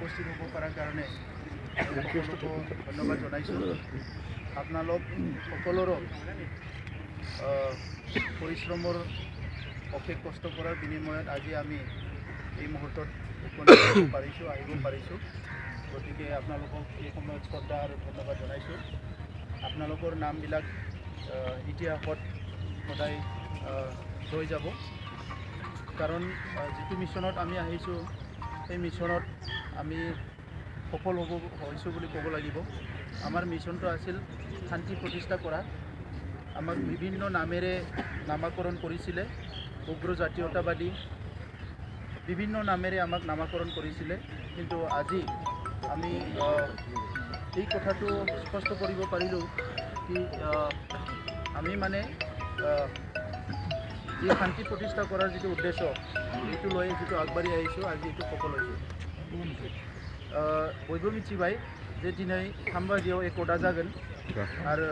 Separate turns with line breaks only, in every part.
উপস্থিত হ'ব পৰাৰ কাৰণে সকলোকে ধন্যবাদ জনাইছোঁ। আপোনালোক সকলোৰো পৰিশ্ৰমৰ অশেষ কষ্ট কৰাৰ বিনিময়ত আজি আমি এই মুহূৰ্তত উপনীত হ'ব পাৰিছোঁ, আহিব পাৰিছোঁ। গতিকে আপোনালোকক এই সময়ত শ্ৰদ্ধা আৰু ধন্যবাদ জনাইছোঁ। আপোনালোকৰ নামবিলাক ইতিহাসত সদায় ৰৈ যাব, কাৰণ যিটো মিছনত আমি আহিছোঁ সেই মিছনত আমি সফল হৈছোঁ বুলি ক'ব লাগিব। আমাৰ মিছনটো আছিল শান্তি প্ৰতিষ্ঠা কৰা। আমাক বিভিন্ন নামেৰে নামাকৰণ কৰিছিলে, উগ্ৰ জাতীয়তাবাদী বিভিন্ন নামেৰে আমাক নামাকৰণ কৰিছিলে। কিন্তু আজি আমি এই কথাটো স্পষ্ট কৰিব পাৰিলোঁ কি আমি মানে এই শান্তি প্ৰতিষ্ঠা কৰাৰ যিটো উদ্দেশ্য এইটো লৈ যিটো আগবাঢ়ি আহিছোঁ, আজি এইটো সফল হৈছোঁ। बयबो मिथिबाय जे दिनै 3 बाजियाव एकदा जागोन आरो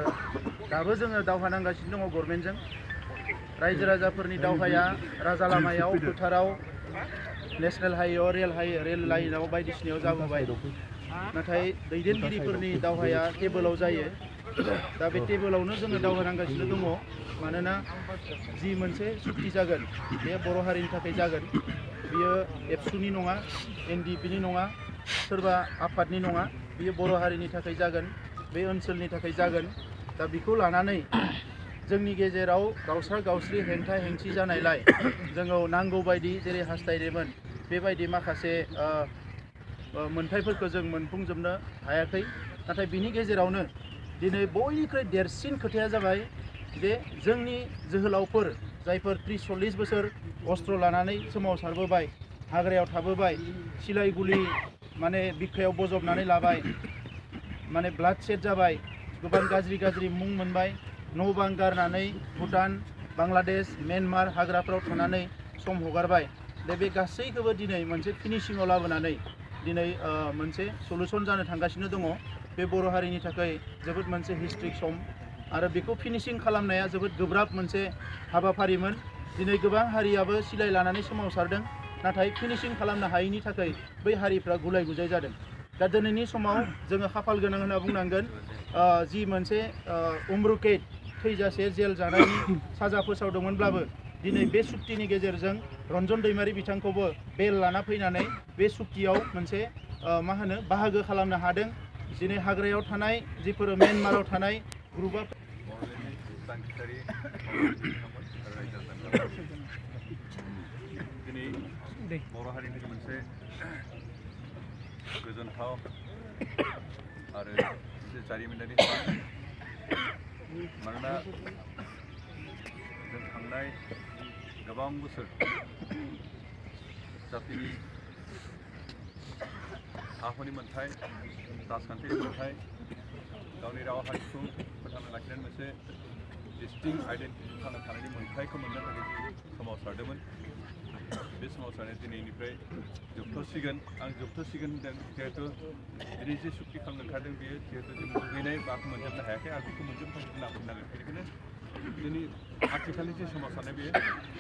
दाबो जोङो दावहा नांगासिनो दङ गभर्नमेन्टजों। रायजो राजाफोरनि दावहाया राजा लामायाव, फोथाराव, नेशनेल हाइवेआव, रेल लाइनआव बायदिसिनायाव जाबोबाय। नाथाय दैदेनगिरिफोरनि दावहाया टेबोलाव जायो। दा बे टेबोलावनो जोङो दावहा नांगासिनो दङ। मानोना जि मोनसे सुक्ति जागोन बे बर' हारिनि थाखाय जागोन। बियो एबसुनि नङा, एनडिपिनि नङा, सोरबा आफादनि नङा, बियो बर' हारिनि थाखाय जागोन, बे ओनसोलनि थाखाय जागोन। दा बेखौ लानानै जोंनि गेजेराव गावस्रा गावस्रि हेंथा हेंथि जानायलाय जोङो नांगौ बायदि जेरै हास्थायदोंमोन बेबायदि माखासे मोनथायफोरखौ जों मोनफुंजोबनो हायाखै। नाथाय बिनि गेजेरावनो दिनै बयनिख्रुइ देरसिन खोथाया जाबाय जे जोंनि जोहोलावफोर जायफोर 30-40 बोसोर अस्त्र लानानै सोमावसारबोबाय, हाग्रायाव थाबोबाय, सिलाय गुलि माने बिखायाव बजबनानै लाबाय, माने ब्लाड सेट जाबाय, गोबां गाज्रि गाज्रि मुं मोनबाय, न' बां गारनानै भुटान, बांलादेश, म्यानमार हाग्राफ्राव थानानै सम हगारबाय। दा बे गासैखौबो दिनै मोनसे फिनिशिंआव लाबोनानै दिनै मोनसे सलुसन जानो थांगासिनो दङ। बे बर' हारिनि थाखाय जोबोद मोनसे हिस्ट्रिक सम आरो बेखौ फिनिशिं खालामनाया जोबोद गोब्राब मोनसे हाबाफारिमोन। दिनै गोबां हारियाबो सिलाय लानानै सोमावसारदों, नाथाय फिनिशिं खालामनो हायैनि थाखाय बै हारिफ्रा गुलाय गुजाय जादों। दा दिनैनि समाव जोङो खाफाल गोनां होनना बुंनांगोन। जि मोनसे उम्रुकेट थैजासे जेल जानायनि साजा फोसावदोंमोनब्लाबो दिनै बे सुक्तिनि गेजेरजों रन्जन दैमारि बिथांखौबो बेल लाना फैनानै बे सुक्तियाव मोनसे मा होनो बाहागो खालामनो हादों। दिनै हाग्रायाव थानाय जिफोर म्यानमाराव थानाय ग्रुपआ
दिनै बर' हारिनि मोनसे गोजोनथाव आरो मोनसे जारिमिनारि मानोना जों थांनाय गोबां बोसोर जातिनि हाहुनि मोन्थाय, राजखान्थिनि मोन्थाय, गावनि राव हारिखौ फोथांना लाखिनानै मोनसे डिस्टिंक्ट आइडेन्टिटि थांना थानायनि मोन्थायखौ मोननो थाखाय सोमावसारदोंमोन। बे सोमावसारनाया दिनैनिफ्राय जोबथ'सिगोन। आं जोबथ'सिगोन होनदों जिहेतु दिनै जे सुक्ति खालामनो ओंखारदों बेयो जिहेतु जों लुबैनाय माखौ मोनजोबनो हायाखै आरो बेखौ मोनजोबनो थाखाय जों नाजानांगोन। बेनिखायनो दिनै आथिखालनि जे सोमावसारनाय बेयो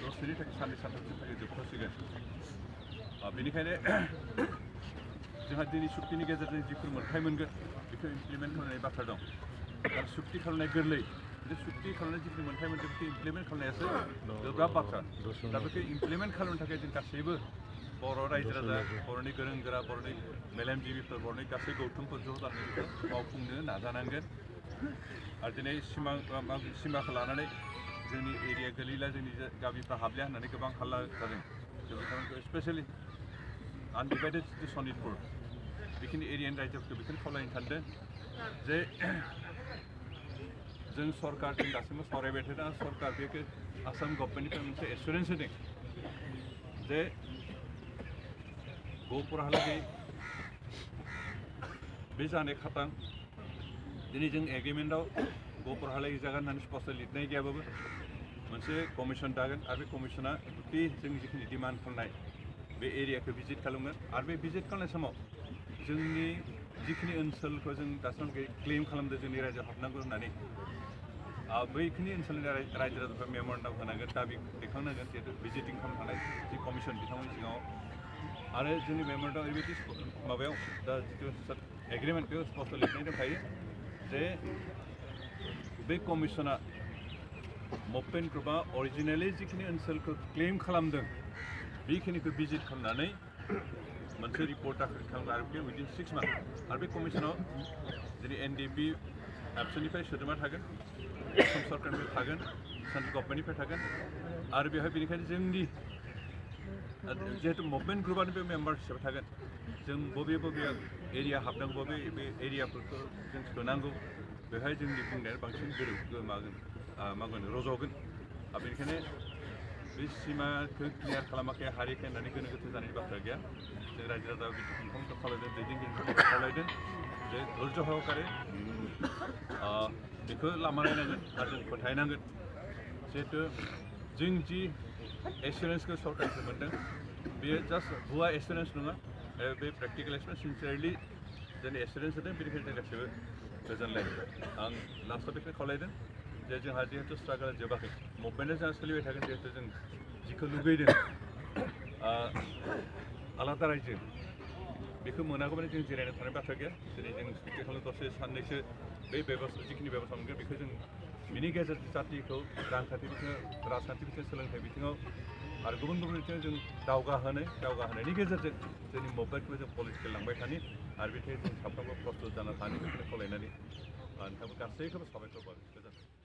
दसेनि थाखाय साननै सानथामनि थाखाय जोबथ'सिगोन। बेनिखायनो जोंहा दिनै सुक्तिनि गेजेरजों जिफोर मोन्थाय मोनगोन बेखौ इमप्लिमेन्ट खालामनाय बाथ्रा दं। आरो सुक्ति खालामनाय गोरलै, बे सुक्ति खालामनाय जिखिनि मोन्थाय मोनदों बेखौ इमप्लिमेन्ट खालामनायासो गोब्राब बाथ्रा। दा बेखौ इमप्लिमेन्ट खालामनो थाखाय जों गासैबो बर' रायजो राजा, बर'नि गोरों गोरा, बर'नि मेलेमजिबिफोर, बर'नि गासै गौथुमफोर ज' जानानै बेखौ मावफुंनो नाजानांगोन। आरो दिनै सिमाखौ लानानै जोंनि एरिया गोलैला, जोंनि गामिफ्रा हाबलिया होननानै गोबां हाल्ला जादों। जों बिथांमोनखौ स्पेसियेलि आनडिभाइडेड जिथु सनितपुर बेखिनि एरियानि रायजोफोरखौ बेखौनो खावलायनो सानदों जे जों सरकारजों दासिमबो सावरायबाय थादों। सरकार बेखौ आसाम गभर्नमेन्टनिफ्राय मोनसे एसुरेन्स होदों जे गहपुरहालागै बे जानाय खातां दिनै जों एग्रिमेन्टआव गहपुरहालागै जागोन होननानै स्पष्ट लिरनाय गैयाबाबो मोनसे कमिसन दागोन आरो बे कमिसना बे जों जिखिनि डिमान्ड खालामनाय बे एरियाखौ भिजिट खालामगोन। आरो बे भिजिट खालामनाय समाव जोंनि जिखिनि ओनसोलखौ जों दासिमबो क्लेम खालामदों जोंनि रायजोआव हाबनांगौ होननानै बैखिनि ओनसोलनि रायजो राजाफ्रा मेम'रेन्डाम होनांगोन, दाबि दैखांनांगोन। जिहेतु भिजिटिं खालामनो थानाय जि कमिसन बिथांमोननि सिगाङाव आरो जोंनि मेमोरेन्डआव ओरैबायदि माबायाव दा जिथु एग्रिमेन्ट बेयाव स्पष्ट लिरनाय दंखायो जे बे कमिसना मुभमेन्ट ग्रुपआ अरिजिनेलि जिखिनि ओनसोलखौ क्लेम खालामदों बेखिनिखौ भिजिट खालामनानै मोनसे रिपर्ट दाखिल खालामो आरो बे उइदिन 6 मान्थ आरो बे कमिसनाव दिनै एनडिपि एबसुनिफ्राय सोद्रोमा थागोन असम सरकारनिफ्राय थागोन सेन्ट्रेल गभर्नमेन्टनिफ्राय थागोन आरो बेवहाय बेनिखायनो जोंनि जिहेतु मुभमेन्ट ग्रुपआनो बे मेम्बार हिसाबै थागोन जों बबे बबे एरिया हाबनांगौ बे एरियाफोरखौ जों सोनांगौ बेवहाय जोंनि बुंनाया बांसिन मागोन रज'गोन आरो बेनिखायनो बे सिमाखौ क्लियार खालामाखै हारिखै होननानै गोनो गोथो जानायनि बाथ्रा गैया जों रायजो राजा बिथांमोनखौ खावलायदों दैदेनगिरिफोरखौ खावलायदों जे धैर्य सहकारे बेखौ लामा नायनांगोन आरो जों फोथायनांगोन जिहेतु जों जि एसुरेन्सखौ सरकारनिफ्राय मोन्दों बेयो जास्ट भुवा एसुरेन्स नङा बे प्रेक्टिकेल एक्सपिरियेन्स सिनसियारलि जोंनि एसुरेन्स होदों बेनिखायनो जों गासैबो गोजोनलाय आं लास्टआव बेखौनो खावलायदों जे जोंहा जिहेतु स्ट्रागोला जोबाखै मुभमेन्टआ जोंहा सोलिबाय थागोन जिहेतु जों जिखौ लुगैदों आलादा रायजो बेखौ मोनागौमानि जों जिरायना थानाय बाथ्रा गैया दिनै जों बेखौनो दसे साननैसो बे बेबस्था जिखिनि बेबस्था मोनगोन बेखौ जों बिनि गेजेरजों जातिखौ रांखान्थि बिथिङाव राजखान्थि बिथिङाव सोलोंथाइ बिथिङाव आरो गुबुन गुबुन बिथिङाव जों दावगाहोनायनि गेजेरजों जोंनि मुभमेन्टखौ जों पलिटिकेल लांबाय थानि आरो बेनिखायनो जों साफ्रोमबो प्रस्टुत जाना थानो बेखौनो खावलायनानै नोंथांमोन गासैखौबो साबायखर बावो गोजोन्थों।